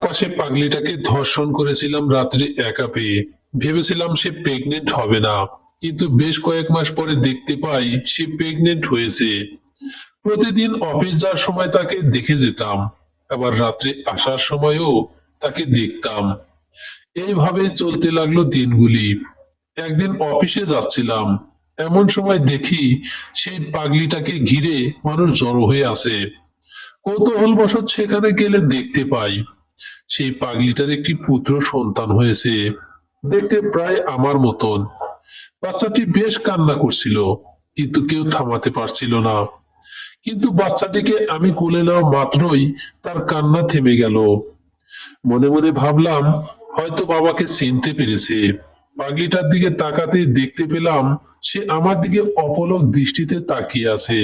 পাশে পাগলিটাকে ধর্ষণ করেছিলাম রাত্রে একা পেয়ে। ভেবেছিলাম সে প্রেগনেন্ট হবে না, কিন্তু বেশ কয়েক মাস পরে দেখতে পাই সে প্রেগনেন্ট হয়েছে। প্রতিদিন অফিস যাওয়ার সময় তাকে দেখে যেতাম, আবার রাত্রে আসার সময়ও তাকে দেখতাম। এইভাবে চলতে লাগলো দিনগুলি। একদিন অফিসে যাচ্ছিলাম, এমন সময় দেখি সেই পাগলিটাকে ঘিরে মানুষ জড়ো হয়ে আছে। কৌতূহলবশত সেখানে গেলে দেখতে পাই সেই পাগলিটার একটি পুত্র সন্তান হয়েছে, দেখতে প্রায় আমার মতন। বাচ্চাটি বেশ কান্না করছিল, কিন্তু কেউ থামাতে পারছিল না। কিন্তু বাচ্চাটিকে আমি কোলে নেওয়া মাত্রই তার কান্না থেমে গেল। মনে মনে ভাবলাম হয়তো বাবাকে চিনতে পেরেছে। পাগলিটার দিকে তাকাতে দেখতে পেলাম সে আমার দিকে অপলক দৃষ্টিতে তাকিয়ে আছে,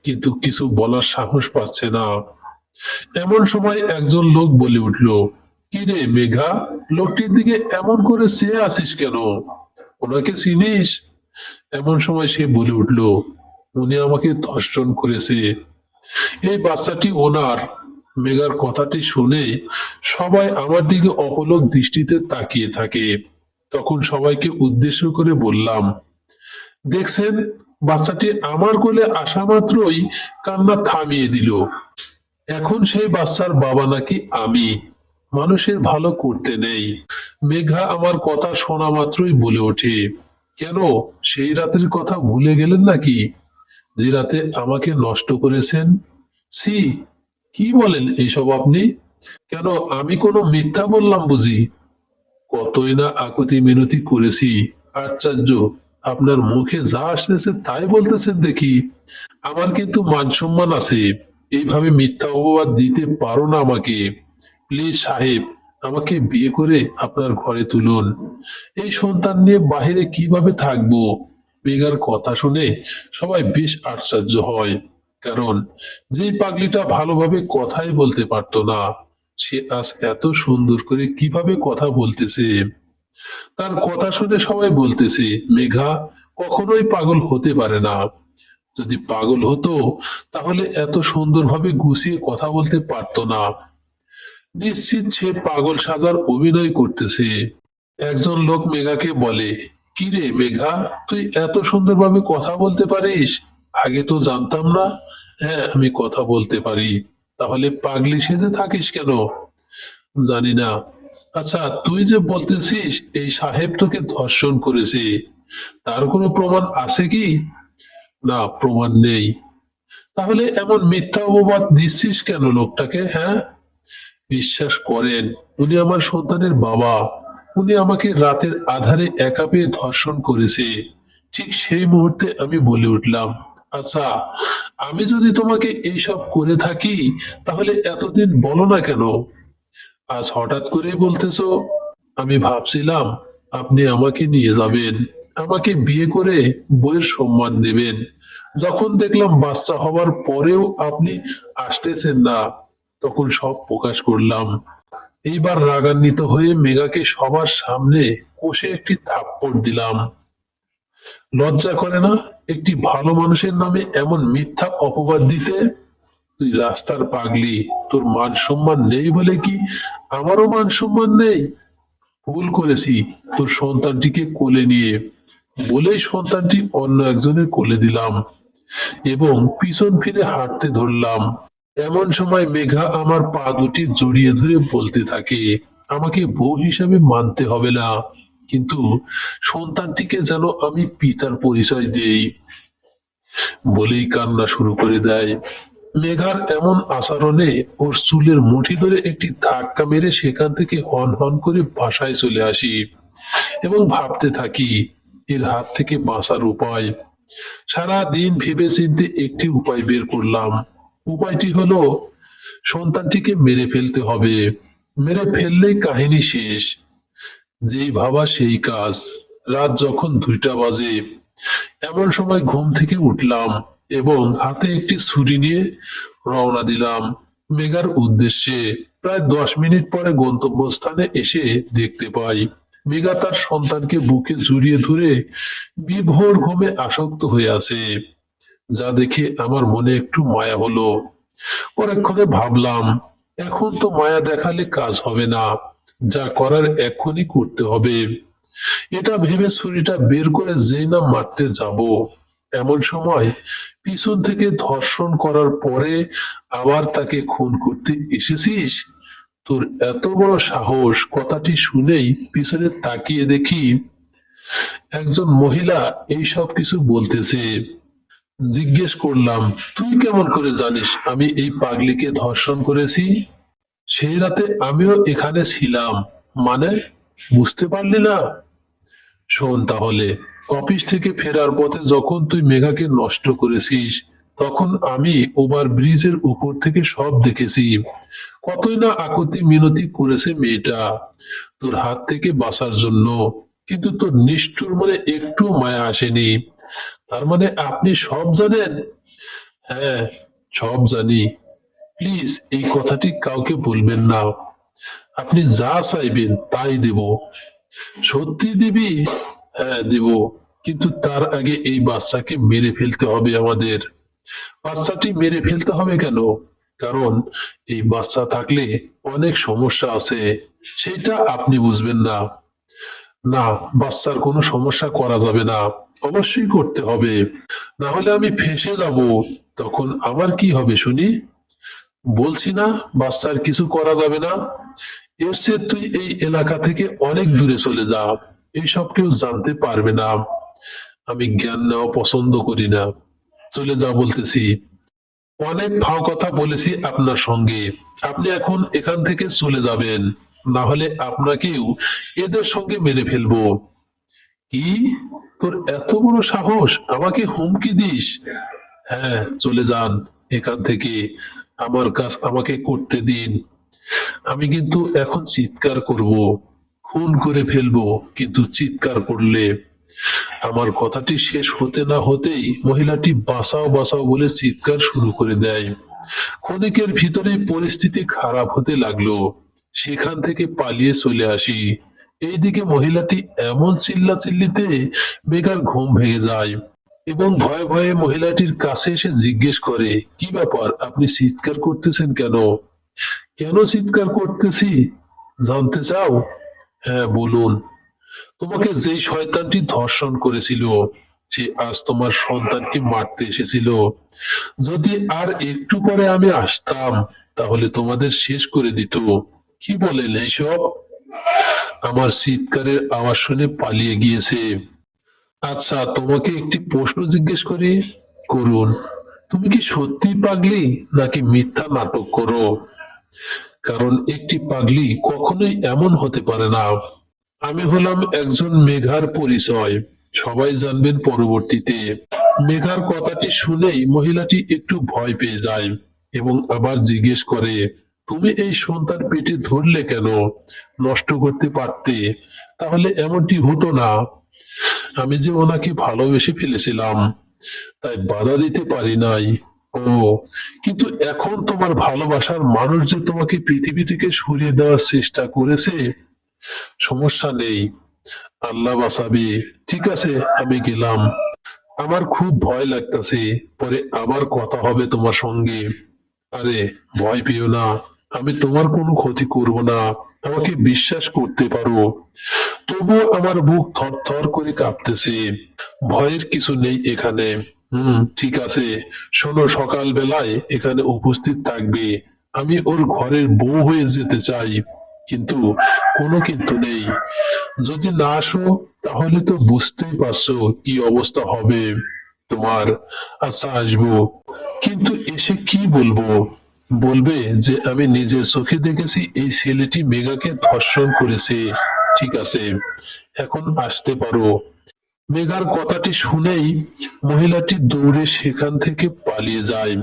কিন্তু কিছু বলার সাহস পাচ্ছে না। এমন সময় একজন লোক বলে উঠল, কি রে মেঘা, লোকটির দিকে এমন করে চেয়ে আছিস কেন? ওনাকে চিনিস? এমন সময় সে বলে উঠল, উনি আমাকে ধর্ষণ করেছে, এই বাচ্চাটি ওনার। মেঘার কথাটি শুনে সবাই আমার দিকে অপলক দৃষ্টিতে তাকিয়ে থাকে। তখন সবাইকে উদ্দেশ্য করে বললাম, দেখছেন, বাচ্চাটি আমার কোলে আসা মাত্রই কান্না থামিয়ে দিল। এখন সেই বাচ্চার বাবা নাকি আমি। মানুষের ভালো করতে নেই। মেঘা আমার কথা শোনা মাত্রই বলে ওঠে, কেন, সেই রাতের কথা ভুলে গেলেন নাকি, যে রাতে আমাকে নষ্ট করেছেন? ছি, কি বলেন এইসব আপনি? কেন, আমি কোনো মিথ্যা বললাম বুঝি? কতই না আকুতি মিনতি করেছি। আশ্চর্য, আপনার মুখে যা আসতেছে তাই বলতেছেন দেখি। আমার কিন্তু মান সম্মান আছে, এইভাবে মিথ্যা অপবাদ দিতে পারো না আমাকে। প্লিজ সাহেব, আমাকে বিয়ে করে আপনার ঘরে তুলুন। এই সন্তান নিয়ে বাহিরে কিভাবে থাকবো? মেঘার কথা শুনে সবাই বেশ আশ্চর্য হয়, কারণ যে পাগলিটা ভালোভাবে কথাই বলতে পারতো না, সে আজ এত সুন্দর করে কিভাবে কথা বলতেছে। তার কথা শুনে সবাই বলতেছে, মেঘা কখনোই পাগল হতে পারে না। যদি পাগল হতো তাহলে এত সুন্দরভাবে গুছিয়ে কথা বলতে পারতো না। নিশ্চিত সে পাগল সাজার অভিনয় করতেছে। একজন লোক মেঘাকে বলে, কি রে মেঘা, তুই এত সুন্দরভাবে কথা বলতে পারিস? আগে তো জানতাম না। হ্যাঁ, আমি কথা বলতে পারি। তাহলে পাগলি সেজে থাকিস কেন? জানি না। আচ্ছা, তুই যে বলতেছিস এই সাহেব তোকে ধর্ষণ করেছে, তার কোনো প্রমাণ আছে কি? না, প্রমাণ নেই। তাহলে এমন মিথ্যা অপবাদ দিচ্ছিস কেন লোকটাকে, হ্যাঁ? বিশ্বাস করেন, উনি আমার সন্তানের বাবা। উনি আমাকে রাতের আধারে একা পেয়ে ধর্ষণ করেছে। ঠিক সেই মুহূর্তে আমি বলে উঠলাম, আচ্ছা, আমি যদি তোমাকে এইসব করে থাকি তাহলে এতদিন বলো না কেন? আজ হঠাৎ করেই বলতেছো? আমি ভাবছিলাম আপনি আমাকে নিয়ে যাবেন, আমাকে বিয়ে করে বইয়ের সম্মান দেবেন। যখন দেখলাম বাচ্চা হবার পরেও আপনি আসতেছেন না, তখন সব প্রকাশ করলাম। এইবার রাগান্বিত হয়ে মেঘাকে সবার সামনে কষে একটি থাপ্পড় দিলাম। লজ্জা করে না একটি ভালো মানুষের নামে এমন মিথ্যা অপবাদ দিতে? তুই রাস্তার পাগলি, তোর মান সম্মান নেই বলে কি আমারও মান সম্মান নেই? ভুল করেছি তোর সন্তানটিকে কোলে নিয়ে, বলেই সন্তানটি অন্য একজনের কোলে দিলাম এবং পিছন ফিরে হাঁটতে ধরলাম। এমন সময় মেঘা আমার পা দুটি জড়িয়ে ধরে বলতে থাকে, আমাকে বউ হিসাবে মানতে হবে না, কিন্তু সন্তানটিকে যেন আমি পিতার পরিচয় দেই, বলেই কান্না শুরু করে দেয়। মেঘার এমন আচরণে ওর চুলের মুঠি ধরে একটি ধাক্কা মেরে সেখান থেকে হন হন করে বাসায় চলে আসি এবং ভাবতে থাকি এর হাত থেকে বাঁচার উপায়। সারা দিন ভেবে চিন্তে একটি উপায় বের করলাম। উপায়টি হলো সন্তানটিকে মেরে ফেলতে হবে। মেরে ফেললেই কাহিনী শেষ। যেই ভাবা সেই কাজ। রাত যখন 2টা বাজে, এমন সময় ঘুম থেকে উঠলাম এবং হাতে একটি ছুরি নিয়ে রওনা দিলাম মেঘার উদ্দেশ্যে। প্রায় 10 মিনিট পরে গন্তব্যস্থানে এসে দেখতে পাই মেঘা তার সন্তানকে বুকে জড়িয়ে ধরে বিভোর ঘুমে আসক্ত হয়ে আছে, যা দেখে আমার মনে একটু মায়া হলো। পরক্ষণে ভাবলাম এখন তো মায়া দেখালে কাজ হবে না, যা করার এক্ষুনি করতে হবে। এটা ভেবে ছুরিটা বের করে যেই না মারতে যাব, এমন সময় পিছন থেকে ধর্ষণ করার পরে আবার তাকে খুন করতে এসেছিস? তোর এত বড় সাহস! কথাটি শুনেই পিছনে তাকিয়ে দেখি একজন মহিলা এই সব কিছু বলতেছে। জিজ্ঞেস করলাম, তুই কেমন করে জানিস আমি এই পাগলিকে ধর্ষণ করেছি? সেই রাতে আমিও এখানে ছিলাম। মানে, বুঝতে পারলি না? শোন তাহলে, অফিস থেকে ফেরার পথে যখন তুই মেঘাকে নষ্ট করেছিস, তখন আমি ওভার ব্রিজের উপর থেকে সব দেখেছি। কতই না আকুতি মিনতি করেছে মেয়েটা তোর হাত থেকে বাঁচার জন্য, কিন্তু তোর নিষ্ঠুর মনে একটু মায়া আসেনি। তার মানে আপনি সব জানেন? হ্যাঁ, সব জানি। প্লিজ এই কথাটি কাউকে বলবেন না। আপনি যা চাইবেন তাই দেব। সত্যি দিবি? হ্যাঁ দেব, কিন্তু তার আগে এই বাচ্চাকে মেরে ফেলতে হবে আমাদের। বাচ্চাটি মেরে ফেলতে হবে কেন? কারণ এই বাচ্চা থাকলে অনেক সমস্যা আছে, সেটা আপনি বুঝবেন না। না, বাচ্চার কোনো সমস্যা করা যাবে না, অবশ্যই করতে হবে। না হলে আমি ফেঁসে যাব, তখন আমার কি হবে শুনি? বলছি না বাচ্চার কিছু করা যাবে না। এর চেয়ে তুই এই এলাকা থেকে অনেক দূরে চলে যা, এইসব কেউ জানতে পারবে না। আমি জ্ঞান নেওয়া পছন্দ করি না। চলে যা বলতেছি। অনেক ফাও কথা বলেছি আপনার সঙ্গে, আপনি এখন এখান থেকে চলে যাবেন, না হলে আপনাকেও এদের সঙ্গে মেরে ফেলবো। কি? তোর এত বড় সাহস আমাকে হুমকি দিস? হ্যাঁ, চলে যান এখান থেকে। আমার কাজ আমাকে করতে দিন। আমি কিন্তু এখন চিৎকার করব, খুন করে ফেলবো, কিন্তু চিৎকার করলে। আমার কথাটি শেষ হতে না হতেই মহিলাটি বাঁচাও বাঁচাও বলে চিৎকার শুরু করে দেয়। ক্ষণিকের ভিতরেই পরিস্থিতি খারাপ হতে লাগলো। সেখান থেকে পালিয়ে চলে আসি। এইদিকে মহিলাটি এমন চিল্লাচিল্লিতে মেঘার ঘুম ভেঙে যায় এবং ভয়ে ভয়ে মহিলাটির কাছে এসে জিজ্ঞেস করে, কি ব্যাপার, আপনি চিৎকার করতেছেন কেন? কেন চিৎকার করতেছি জানতে চাও? হ্যাঁ বলুন। তোমাকে যেই শয়তানটি ধর্ষণ করেছিল, সে আজ তোমার সন্তানকে মারতে এসেছিল। যদি আর একটু পরে আমি আসতাম, তাহলে তোমাদের শেষ করে দিত। কি বলেন এইসব? আমার চিৎকারের আওয়াজ শুনে পালিয়ে গিয়েছে। আচ্ছা, তোমাকে একটি প্রশ্ন জিজ্ঞেস করি। করুন। তুমি কি সত্যি পাগলি নাকি মিথ্যা নাটক করো? কারণ একটি পাগলি কখনোই এমন হতে পারে না। আমি হলাম একজন মেঘার পরিচয়, সবাই জানবেন পরবর্তীতে। মেঘার কথাটি শুনেই মহিলাটি একটু ভয় পেয়ে যায় এবং আবার জিজ্ঞেস করে, তুমি এই সন্তান পেটে ধরলে কেন? নষ্ট করতে পারতে, তাহলে এমনটি হতো না। আমি যে ওনাকে ভালোবেসে ফেলেছিলাম, তাই বাধা দিতে পারি নাই। ও, কিন্তু এখন তোমার ভালোবাসার মানুষ যে তোমাকে পৃথিবী থেকে সরিয়ে দেওয়ার চেষ্টা করেছে। সমস্যা নেই, আল্লাহ বাঁচাবে। ঠিক আছে, আমি গেলাম। আমার খুব ভয় লাগতেছে, পরে আবার কথা হবে তোমার সঙ্গে। আরে, ভয় পেও না, আমি তোমার কোনো ক্ষতি করব না, আমাকে বিশ্বাস করতে পারো। তবুও আমার বুক থরথর করে কাঁপতেছে। ভয়ের কিছু নেই এখানে। ঠিক আছে। শোনো, সকাল বেলায় এখানে উপস্থিত থাকবে। আমি ওর ঘরের বউ হয়ে যেতে চাই, কিন্তু কোনো কিন্তু নেই। যদি না আসো, তাহলে তো বুঝতেই পারছো কি অবস্থা হবে তোমার। আচ্ছা, আসবো, কিন্তু এসে কি বলবো? বলবে যে আমি নিজের চোখে দেখেছি এই ছেলেটি মেঘাকে ধর্ষণ করেছে। ঠিক আছে, এখন আসতে পারো। মেঘার কথাটি শুনেই মহিলাটি দৌড়ে সেখান থেকে পালিয়ে যায়।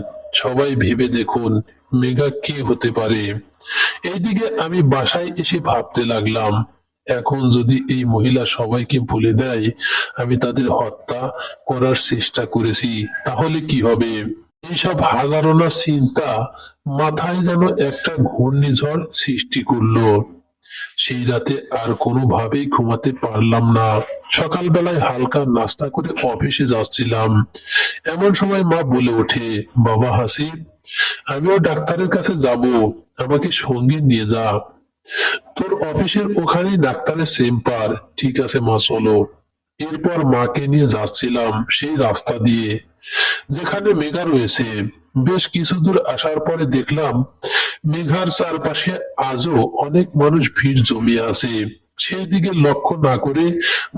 সবাই ভেবে দেখুন মেঘা কে হতে পারে। এইদিকে আমি বাসায় এসে ভাবতে লাগলাম, এখন যদি এই মহিলা সবাইকে বলে দেয় আমি তাদের হত্যা করার চেষ্টা করেছি, তাহলে কি হবে? এইসব হাজারো না চিন্তা মাথায় যেন একটা ঘূর্ণিঝড় সৃষ্টি করলো। সেই রাতে আর কোনোভাবেই ঘুমাতে পারলাম না। সকালবেলায় হালকা নাস্তা করে অফিসে যাচ্ছিলাম, এমন সময় মা বলে ওঠে, বাবা হাসিব, আমিও ডাক্তারের কাছে যাব, আমাকে সঙ্গে নিয়ে যা। তোর অফিসের ওখানেই ডাক্তারের চেম্বার। ঠিক আছে মা, চলো। এরপর মাকে নিয়ে যাচ্ছিলাম সেই রাস্তা দিয়ে যেখানে মেঘা রয়েছে। বেশ কিছু দূর আসার পরে দেখলাম মেঘার চারপাশে আজও অনেক মানুষ ভিড় জমিয়ে আছে। সেই দিকে লক্ষ্য না করে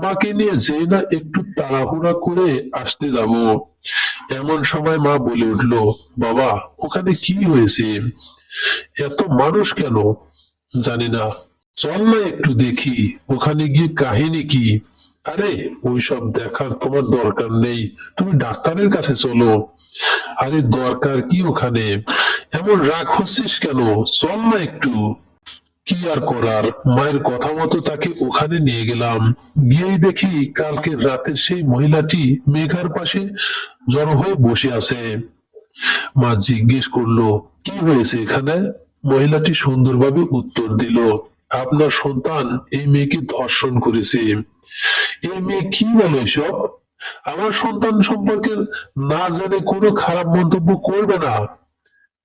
মাকে নিয়ে যেই না একটু তাড়াহুড়া করে আসতে যাব, এমন সময় মা বলে উঠলো, বাবা ওখানে কি হয়েছে? এত মানুষ কেন? জানি না, চল না একটু দেখি ওখানে গিয়ে কাহিনী কি। আরে ওইসব দেখার তোমার দরকার নেই, তুমি ডাক্তারের কাছে চলো। আরে দরকার কি ওখানে? এমন রাগ হচ্ছিস কেন? চল না একটু। কি আর করার, মায়ের কথা মতো তাকে ওখানে নিয়ে গেলাম। গিয়েই দেখি কালকে রাতের সেই মহিলাটি মেঘার পাশে জড়ো হয়ে বসে আছে। মা জিজ্ঞেস করলো, কি হয়েছে এখানে? মহিলাটি সুন্দরভাবে উত্তর দিল, আপনার সন্তান এই মেয়েকে ধর্ষণ করেছে। এই মেয়ে কি বলে এসব? আমার সন্তান সম্পর্কে না জেনে কোনো খারাপ মন্তব্য করবে না।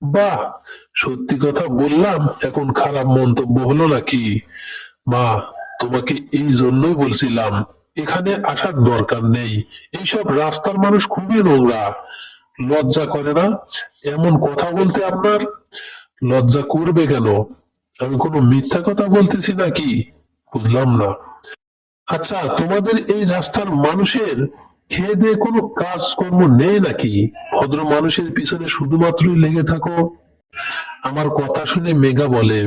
বাহ, সত্যি কথা বললাম, এখন খারাপ মন্তব্য হলো নাকি? মা, তোমাকে এই জন্যই বলছিলাম এখানে আসার দরকার নেই। এইসব রাস্তার মানুষ খুবই নোংরা। লজ্জা করে না এমন কথা বলতে আপনার? লজ্জা করবে কেন? আমি কোনো মিথ্যা কথা বলতেছি নাকি? বুঝলাম না। আচ্ছা, তোমাদের এই রাস্তার মানুষের খেয়ে দিয়ে কোনো কাজকর্ম নেই নাকি? ভদ্র মানুষের পিছনে শুধুমাত্রই লেগে থাকো। আমার কথা শুনে মেঘা বলে,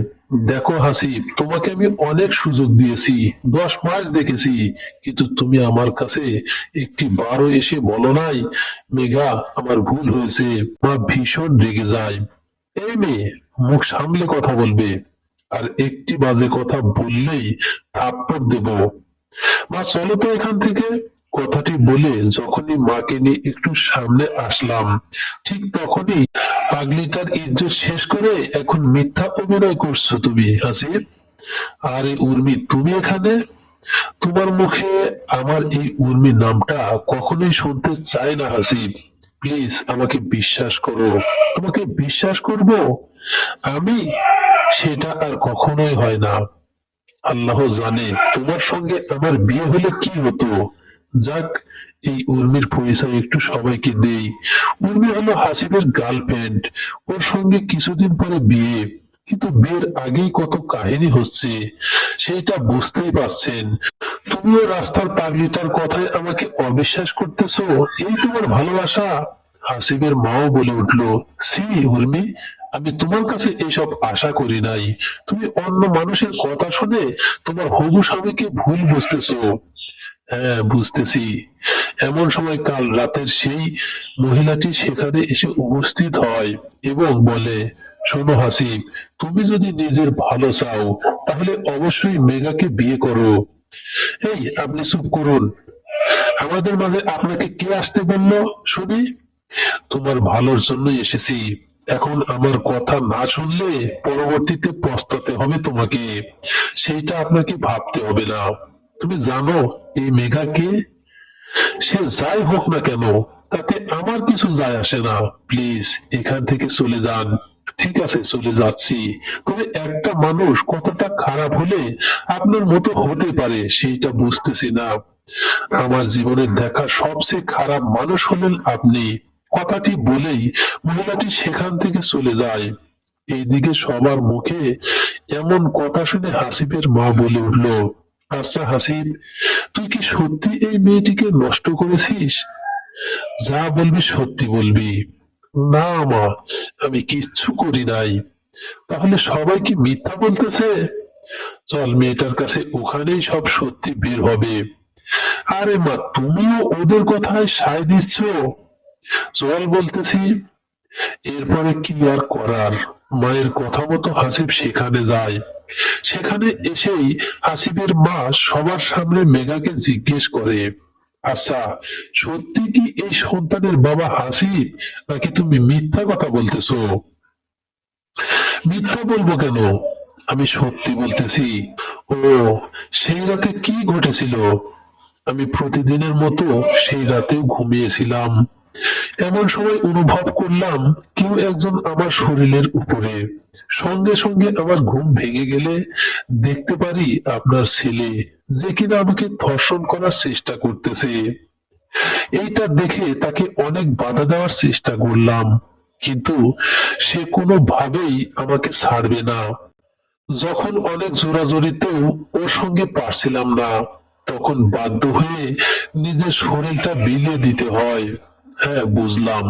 দেখো হাসিব, তোমাকে আমি অনেক সুযোগ দিয়েছি, 10 মাস দেখেছি, কিন্তু তুমি আমার কাছে একটি বারও এসে বলো নাই মেঘা আমার ভুল হয়েছে। মা ভীষণ রেগে যায়। এই মেয়ে, মুখ সামলে কথা বলবে, আর একটি বাজে কথা বললেই থাপ্পড় দেব। মা চলো তো এখান থেকে। কথাটি বলে যখনই মাকে নিয়ে একটু সামনে আসলাম, ঠিক তখনই পাগলিটার ইজ্জত শেষ করে এখন মিথ্যা অভিনয় করছো তুমি হাসিব। আরে উর্মি, তুমি এখানে? তোমার মুখে আমার এই উর্মি নামটা কখনোই শুনতে চাই না হাসিব। প্লিজ আমাকে বিশ্বাস করো। তোমাকে বিশ্বাস করব আমি? সেটা আর কখনোই হয় না। আল্লাহ জানে তোমার সঙ্গে আমার বিয়ে হলে কি হতো। যাক, এই উর্মির পরিচয় একটু সবাইকে দেই। উর্মি হলো হাসিবের গার্লফ্রেন্ড। ওর সঙ্গে কিছুদিন পরে বিয়ে, কিন্তু বিয়ের আগেই কত কাহিনী হচ্ছে সেটা বুঝতেই পারছেন। তুমিও রাস্তার পাগলিটার কথায় আমাকে অবিশ্বাস করতেছো? এই তোমার ভালোবাসা? হাসিবের মাও বলে উঠলো, সি উর্মি, আমি তোমার কাছে এসব আশা করি নাই। তুমি অন্য মানুষের কথা শুনে তোমার হবু স্বামীকে ভুল বুঝতেছো। হ্যাঁ বুঝতেছি। এমন সময় কাল রাতের সেই মহিলাটি সেখানে এসে উপস্থিত হয় এবং বলে, শোনো হাসিব, তুমি যদি নিজের ভালো চাও তাহলে অবশ্যই মেঘাকে বিয়ে করো। এই আপনি চুপ করুন। আমাদের মাঝে আপনাকে কে আসতে বললো শুনি? তোমার ভালোর জন্যই এসেছি। এখন আমার কথা না শুনলে পরবর্তীতে পস্তাতে হবে তোমাকে। সেইটা আপনাকে ভাবতে হবে না। তুমি জানো এই মেঘা কে? সে যাই হোক না কেন, তাতে আমার কিছু যায় আসে না। প্লিজ এখান থেকে চলে যান। ঠিক আছে, চলে যাচ্ছি। তবে একটা মানুষ কতটা খারাপ হলে আপনার মতো হতে পারে সেইটা বুঝতেছি না। আমার জীবনের দেখা সবচেয়ে খারাপ মানুষ হলেন আপনি। কথাটি বলেই মহিলাটি সেখান থেকে চলে যায়। এইদিকে সবার মুখে এমন কথা শুনে হাসিবের মা বলে উঠল, আচ্ছা হাসিব, তুই কি সত্যি এই মেয়েটিকে নষ্ট করেছিস? যা বলবি সত্যি বলবি। না মা, আমি কিচ্ছু করি নাই। তাহলে সবাই কি মিথ্যা বলতেছে? চল মেয়েটার কাছে, ওখানেই সব সত্যি বের হবে। আরে মা, তুমিও ওদের কথায় সায় দিচ্ছ। চল বলতেছি। এরপরে কি আর করার, মায়ের কথা মতো হাসিব সেখানে যায়। সেখানে এসেই হাসিবের মা সবার সামনে মেঘাকে জিজ্ঞেস করে, আচ্ছা সত্যি কি এই সন্তানের বাবা হাসিব, নাকি তুমি মিথ্যা কথা বলতেছো? মিথ্যা বলবো কেন, আমি সত্যি বলতেছি। ও, সেই রাতে কি ঘটেছিল? আমি প্রতিদিনের মতো সেই রাতেও ঘুমিয়েছিলাম। এমন সময় অনুভব করলাম কেউ একজন আমার শরীরের উপরে। সঙ্গে সঙ্গে আমার ঘুম ভেঙে গেলে দেখতে পারি আপনার ছেলে, যে কিনা আমাকে ধর্ষণ করার চেষ্টা করতেছে। এইটা দেখে তাকে অনেক বাধা দেওয়ার চেষ্টা করলাম, কিন্তু সে কোনোভাবেই আমাকে ছাড়বে না। যখন অনেক জোরাজুরিতেও ওর সঙ্গে পারছিলাম না, তখন বাধ্য হয়ে নিজের শরীরটা বিলিয়ে দিতে হয়। হ্যাঁ, বুঝলাম।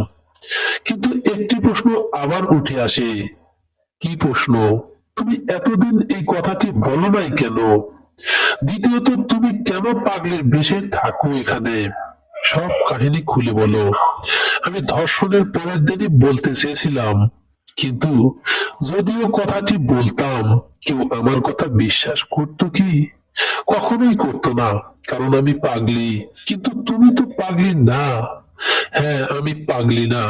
কিন্তু একটি প্রশ্ন আবার উঠে আসে। কি প্রশ্ন? তুমি এতদিন এই কথাটি বলো নাই কেন? দ্বিতীয়ত, তুমি কেন পাগলের বেশে থাকো এখানে? সব কাহিনী খুলে বলো। আমি ধর্ষণের পরের দিনই বলতে চেয়েছিলাম, কিন্তু যদিও কথাটি বলতাম, কেউ আমার কথা বিশ্বাস করতো কি? কখনোই করতো না, কারণ আমি পাগলি। কিন্তু তুমি তো পাগলি না। হ্যাঁ, আমি পাগলি না।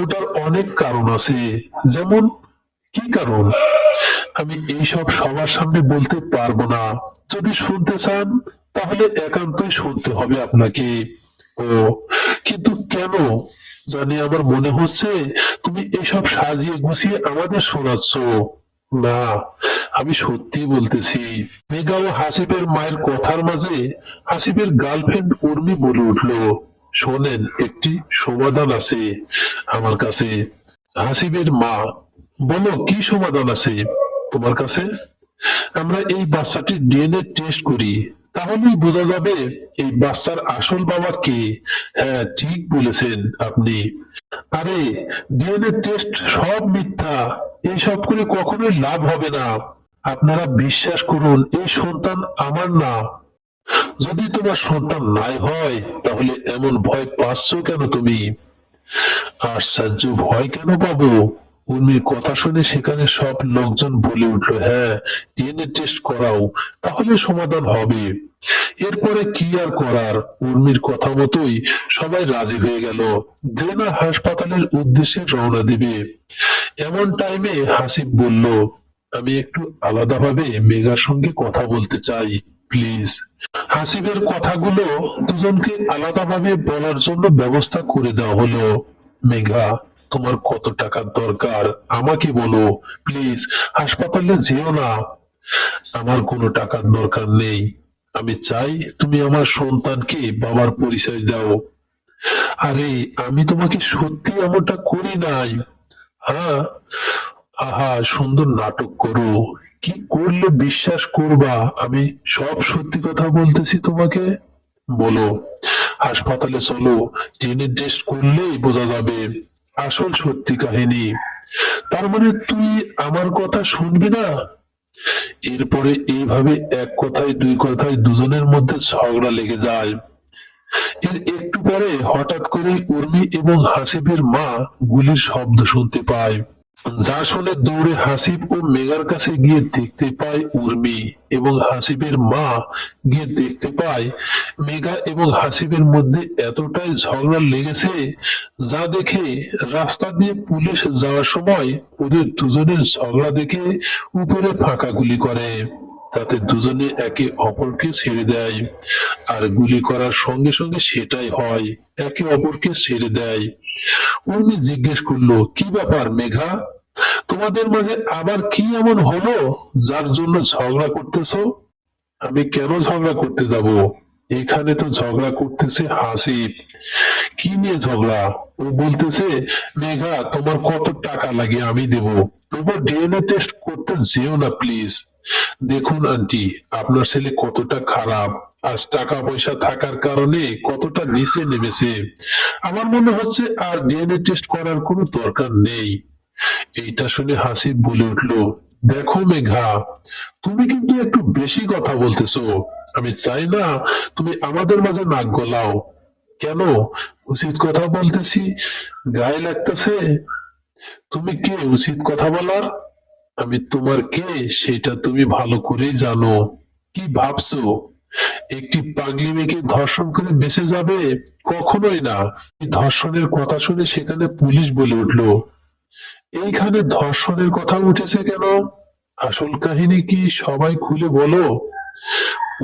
ওটার অনেক কারণ আছে। যেমন, কি কারণ? আমি এইসব সবার সামনে বলতে পারবো না। যদি শুনতে চান তাহলে একান্তই শুনতে হবে আপনাকে। ও, কিন্তু কেন জানি আমার মনে হচ্ছে তুমি এসব সাজিয়ে গুছিয়ে আমাদের শোনাচ্ছ। না, আমি সত্যি বলতেছি। মেঘা ও হাসিবের মায়ের কথার মাঝে হাসিবের গার্লফ্রেন্ড উর্মি বলে উঠলো, শোনেন, একটি সমাধান আছে আমার কাছে। হাসিবের মা: বলো, কি সমাধান আছে তোমার কাছে? আমরা এই বাচ্চাটির ডিএনএ টেস্ট করি, তাহলেই বোঝা যাবে এই বাচ্চার আসল বাবা কে। হ্যাঁ, ঠিক বলেছেন আপনি। আরে, ডিএনএ টেস্ট সব মিথ্যা। এইসব করে কখনোই লাভ হবে না। আপনারা বিশ্বাস করুন, এই সন্তান আমার না। যদি তোমার সন্তান নাই হয়, তাহলে এমন ভয় পাচ্ছ কেন তুমি? আশ্চর্য, ভয় কেন পাবো? উর্মির কথা শুনে সেখানে সব লোকজন বলে উঠল, হ্যাঁ, ডিএনএ টেস্ট করাও, তাহলে সমাধান হবে। এরপরে কি আর করার, উর্মির কথা মতোই সবাই রাজি হয়ে গেল যে না হাসপাতালের উদ্দেশ্যে রওনা দিবে। এমন টাইমে হাসিব বলল, আমি একটু আলাদাভাবে মেঘার সঙ্গে কথা বলতে চাই, প্লিজ। হাসিবের কথাগুলো দুজনকে আলাদাভাবে বলার জন্য ব্যবস্থা করে দেওয়া হলো। মেঘা, তোমার কত টাকার দরকার আমাকে বলো, প্লিজ। হাসপাতালে যেও না। আমার কোনো টাকার দরকার নেই। আমি চাই তুমি আমার সন্তানকে বাবার পরিচয় দাও। আরে, আমি তোমাকে সত্যি এমনটা করি নাই। হ্যাঁ, আহা, সুন্দর নাটক করো। কি করলে বিশ্বাস করবা আমি সব সত্যি কথা বলতেছি তোমাকে? বলো। হাসপাতালে চলো, ডিএনএ টেস্ট করলেই বোঝা যাবে আসল সত্যি কাহিনী। তার মানে তুই আমার কথা শুনবি না? এরপরে এইভাবে এক কথায় দুই কথায় দুজনের মধ্যে ঝগড়া লেগে যায়। এর একটু পরে হঠাৎ করে উর্মি এবং হাসিবের মা গুলির শব্দ শুনতে পায়। যা শুনে দৌড়ে হাসিব ও মেঘার কাছে গিয়ে দেখতে পায় উর্মি, এবং হাসিবের মা গিয়ে দেখতে পায় মেঘা এবং হাসিবের মধ্যে এতটাই ঝগড়া লেগেছে, যা দেখে রাস্তা দিয়ে পুলিশ যাওয়ার সময় ওদের দুজনের ঝগড়া দেখে উপরে ফাঁকা গুলি করে, তাতে দুজনে একে অপরকে ছেড়ে দেয়। আর গুলি করার সঙ্গে সঙ্গে সেটাই হয়, একে অপরকে ছেড়ে দেয়। উর্মি জিজ্ঞেস করলো, কি ব্যাপার মেঘা, তোমাদের মাঝে আবার কি এমন হলো যার জন্য ঝগড়া করতেছো? আমি কেন ঝগড়া করতে যাব? এখানে তো ঝগড়া করতেছে হাসিব। কি নিয়ে ঝগড়া? ও বলতেছে, মেঘা, তোমার কত টাকা লাগে আমি দেব, তোমার ডিএনএ টেস্ট করতে যেও না প্লিজ। দেখুন আন্টি, আপনার ছেলে কতটা খারাপ, আজ টাকা পয়সা থাকার কারণে কতটা নিচে নেমেছে। আমার মনে হচ্ছে আর ডিএনএ টেস্ট করার কোনো দরকার নেই। এইটা শুনে হাসিব বলে উঠলো, দেখো মেঘা, তুমি কিন্তু একটু বেশি কথা বলতেছো। আমি চাই না তুমি আমাদের মাঝে নাক গলাও। কেন? উচিত কথা বলতেছি, গায়ে লাগতেছে? তুমি কে উচিত কথা বলার? আমি তোমার কে সেটা তুমি ভালো করেই জানো। কি ভাবছো একটি পাগলি মেয়েকে ধর্ষণ করে বেঁচে যাবে? কখনোই না। এই ধর্ষণের কথা শুনে সেখানে পুলিশ বলে উঠলো, এইখানে ধর্ষণের কথা উঠেছে কেন? আসল কাহিনী কি সবাই খুলে বলো।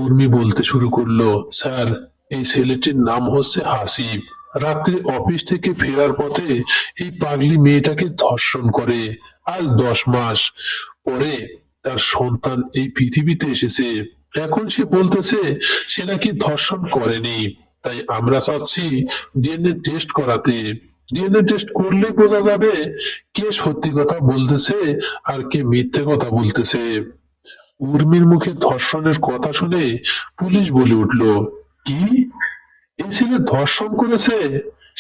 উর্মি বলতে শুরু করলো, স্যার, এই ছেলেটির নাম হচ্ছে হাসিব। রাত্রে অফিস থেকে ফেরার পথে এই পাগলি মেয়েটাকে ধর্ষণ করে। আজ 10 মাস পরে তার সন্তান এই পৃথিবীতে এসেছে। এখন সে বলতেছে সে নাকি ধর্ষণ করেনি। তাই আমরা চাচ্ছি ডিএনএ টেস্ট করাতে। ডিএনএ টেস্ট করলেই বোঝা যাবে কে সত্যি কথা বলতেছে আর কে মিথ্যে কথা বলতেছে। উর্মির মুখে ধর্ষণের কথা শুনে পুলিশ বলে উঠল, কি? এই ছেলে ধর্ষণ করেছে,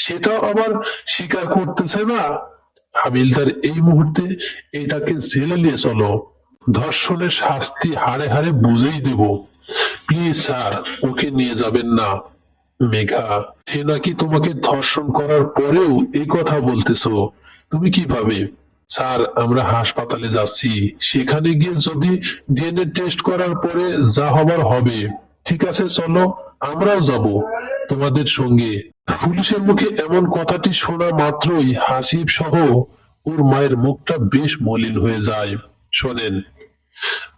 সেটাও আবার স্বীকার করতেছে না? হাবিলদার, এই মুহূর্তে এটাকে জেলে নিয়ে চলো। ধর্ষণের শাস্তি হাড়ে হাড়ে বুঝেই দেব। প্লিজ স্যার, ওকে নিয়ে যাবেন না। মেঘা, সে নাকি তোমাকে ধর্ষণ করার পরেও এই কথা বলতেছো, তুমি কিভাবে? স্যার, আমরা হাসপাতালে যাচ্ছি, সেখানে গিয়ে যদি ডিএনএ টেস্ট করার পরে যা হবার হবে। ঠিক আছে, চলো, আমরাও যাব তোমাদের সঙ্গে। পুলিশের মুখে এমন কথাটি শোনা মাত্রই হাসিব সহ ওর মায়ের মুখটা বেশ মলিন হয়ে যায়। শোনেন,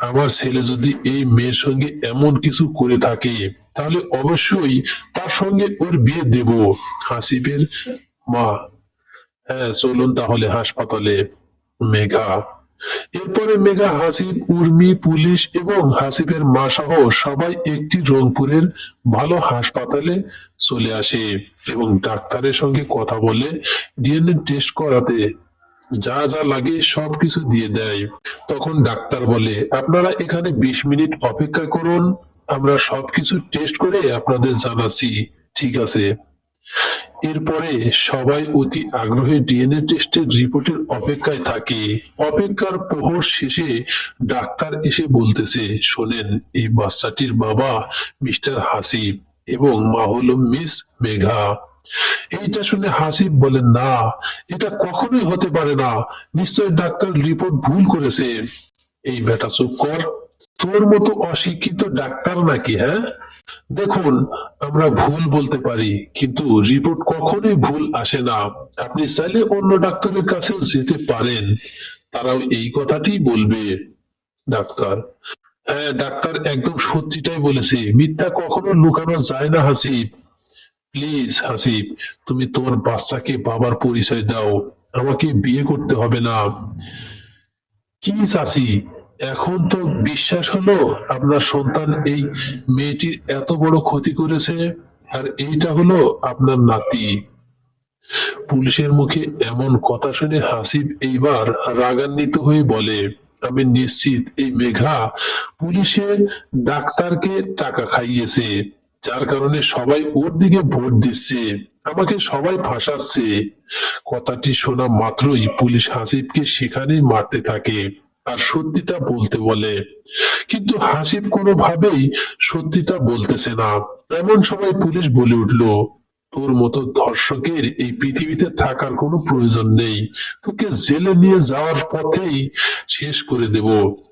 আমার ছেলে যদি এই মেয়ের সঙ্গে এমন কিছু করে থাকে তাহলে অবশ্যই তার সঙ্গে ওর বিয়ে দেব। হাসিবের মা, হ্যাঁ চলুন তাহলে হাসপাতালে। মেঘা, এরপরে মেঘা, হাসিব, উর্মি, পুলিশ এবং হাসিবের মা সহ সবাই একটি রংপুরের ভালো হাসপাতালে চলে আসে এবং ডাক্তারের সঙ্গে কথা বলে ডিএনএ টেস্ট করাতে যা যা লাগে সবকিছু দিয়ে দেয়। তখন ডাক্তার বলে, আপনারা এখানে 20 মিনিট অপেক্ষা করুন, আমরা সবকিছু টেস্ট করে আপনাদের জানাচ্ছি। ঠিক আছে। এরপরে সবাই অতি আগ্রহে ডিএনএ টেস্টের রিপোর্টের অপেক্ষায় থাকে। অপেক্ষার প্রহর শেষে ডাক্তার এসে বলতেছে, শোনেন, এই বাচ্চাটির বাবা মিস্টার হাসিব এবং মা হলো মিস মেঘা। এইটা শুনে হাসিব বলে, না, এটা কখনোই হতে পারে না, নিশ্চয় ডাক্তার রিপোর্ট ভুল করেছে। এই বেটা চুপ কর, তোর মতো অশিক্ষিত ডাক্তার নাকি? হ্যাঁ, দেখুন, আমরা ভুল বলতে পারি কিন্তু রিপোর্ট কখনোই ভুল আসে না। আপনি চাইলে অন্য ডাক্তারের কাছেও যেতে পারেন, তারাও এই কথাটি বলবে। ডাক্তার, হ্যাঁ ডাক্তার একদম সত্যিটাই বলেছে, মিথ্যা কখনো লুকানো যায় না। হাসিব, প্লিজ হাসিব, তুমি তোমার বাচ্চাকে বাবার পরিচয় দাও, আমাকে বিয়ে করতে হবে না। কি চাচি, এখন তো বিশ্বাস হলো আপনার সন্তান এই মেয়েটির এত বড় ক্ষতি করেছে, আর এইটা হলো আপনার নাতি। পুলিশের মুখে এমন কথা শুনে হাসিব এইবার রাগান্বিত হয়ে বলে, আমি নিশ্চিত এই মেঘা পুলিশের ডাক্তারকে টাকা খাইয়েছে, যার কারণে সবাই ওর দিকে ভোট দিচ্ছে, আমাকে সবাই ফাঁসাচ্ছে। কথাটি শোনা মাত্রই পুলিশ হাসিবকে সেখানেই মারতে থাকে আর সত্যিটা বলতে বলে, কিন্তু হাসিব কোনোভাবেই সত্যিটা বলতেছে না। এমন সময় পুলিশ বলে উঠল, তোর মতো ধর্ষকের এই পৃথিবীতে থাকার কোনো প্রয়োজন নেই, তোকে জেলে নিয়ে যাওয়ার পথেই শেষ করে দেব।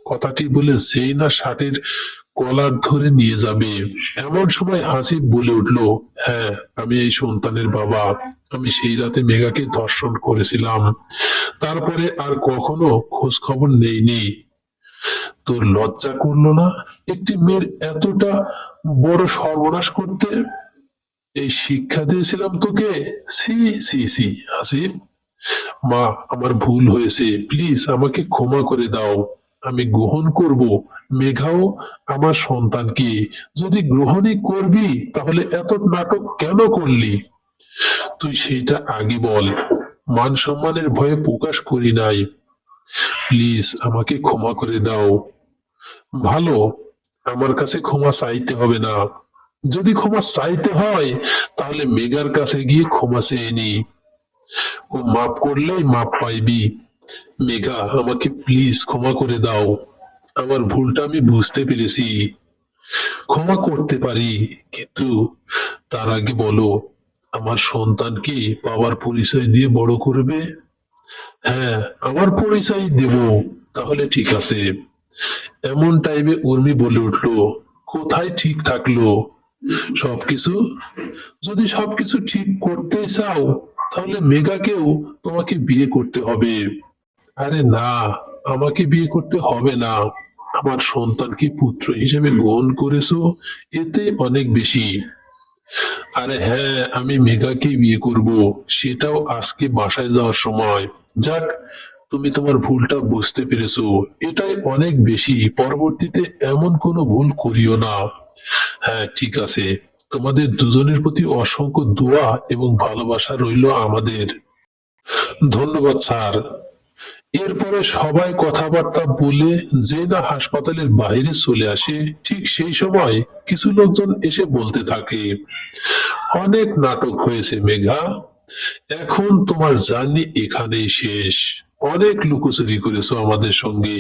কথাটি বলে যেই না শার্টের কলার ধরে নিয়ে যাবে, এমন সময় হাসিব বলে উঠল, হ্যাঁ, আমি এই সন্তানের বাবা, আমি সেই রাতে মেঘাকে ধর্ষণ করেছিলাম, তারপরে আর কখনো খোঁজ খবর নেইনি। তোর লজ্জা করলো না একটি মেয়ের এতটা বড় সর্বনাশ করতে? এই শিক্ষা দিয়েছিলাম তোকে। C C C. হাসিব, মা, আমার ভুল হয়েছে, প্লিজ আমাকে ক্ষমা করে দাও, আমি গ্রহণ করব মেঘাও আমার সন্তানকে। যদি গ্রহণই করবি তাহলে এত নাটক কেন করলি? তুই সেটা আগে বল, মান সম্মানের ভয়ে প্রকাশ করি নাই। প্লিজ আমাকে ক্ষমা করে দাও। ভালো, আমার কাছে ক্ষমা চাইতে হবে না, যদি ক্ষমা চাইতে হয় তাহলে মেঘার কাছে গিয়ে ক্ষমা চেয়ে নি, ও মাফ করলেই মাফ পাইবি। মেঘা, আমাকে প্লিজ ক্ষমা করে দাও, আমার ভুলটা আমি বুঝতে পেরেছি, ক্ষমা করতে পারি, কিন্তু তার আগে বলো, আমার সন্তান কি বাবার পরিচয় দিয়ে বড় করবে? হ্যাঁ, আমার পরিচয় দেব। তাহলে ঠিক আছে। এমন টাইমে উর্মি বলে উঠলো, কোথায় ঠিক থাকলো সবকিছু? যদি সবকিছু ঠিক করতে চাও তাহলে মেঘাকেও তোমাকে বিয়ে করতে হবে। আরে না, আমাকে বিয়ে করতে হবে না, আমার সন্তানকে পুত্র হিসেবে গ্রহণ করেছো, এতে অনেক বেশি। আরে হ্যাঁ, আমি মেঘাকে বিয়ে করব, সেটাও আজকে বাসায় যাওয়ার সময়। যাক, তুমি তোমার ভুলটা বুঝতে পেরেছো, এটাই অনেক বেশি। পরবর্তীতে এমন কোনো ভুল করিও না। হ্যাঁ, ঠিক আছে। তোমাদের দুজনের প্রতি অসংখ্য দোয়া এবং ভালোবাসা রইল আমাদের। ধন্যবাদ স্যার। এরপরে সবাই কথাবার্তা বলে যে না হাসপাতালের বাইরে চলে আসে, ঠিক সেই সময় কিছু লোকজন এসে বলতে থাকে, অনেক নাটক হয়েছে মেঘা, এখন তোমার জার্নি এখানেই শেষ। অনেক লুকোচুরি করেছো আমাদের সঙ্গে,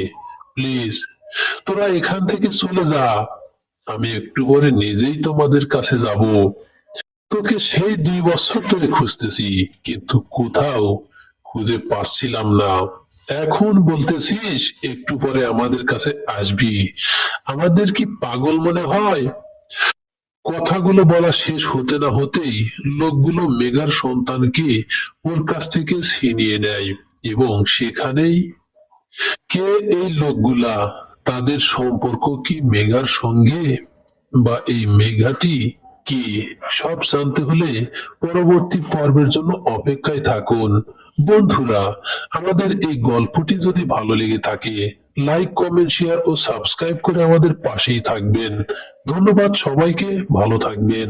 প্লিজ তোরা এখান থেকে চলে যা। আমি একটু পরে নিজেই তোমাদের কাছে যাব। তোকে সেই 2 বছর ধরে খুঁজতেছি, কিন্তু কোথাও খুঁজে পাচ্ছিলাম না। এখন বলতেছিস একটু পরে আমাদের কাছে আসবি? আমাদের কি পাগল মনে হয়? কথাগুলো বলা শেষ হতে না হতেই লোকগুলো মেঘার সন্তানকে ওর কাছ থেকে ছিনিয়ে নেয়, এবং সেখানেই কে এই লোকগুলা, তাদের সম্পর্ক কি মেঘার সঙ্গে, বা এই মেঘাটি কি, সব জানতে হলে পরবর্তী পর্বের জন্য অপেক্ষায় থাকুন। বন্ধুরা, আমাদের এই গল্পটি যদি ভালো লেগে থাকে, লাইক, কমেন্ট, শেয়ার ও সাবস্ক্রাইব করে আমাদের পাশেই থাকবেন। ধন্যবাদ সবাইকে, ভালো থাকবেন।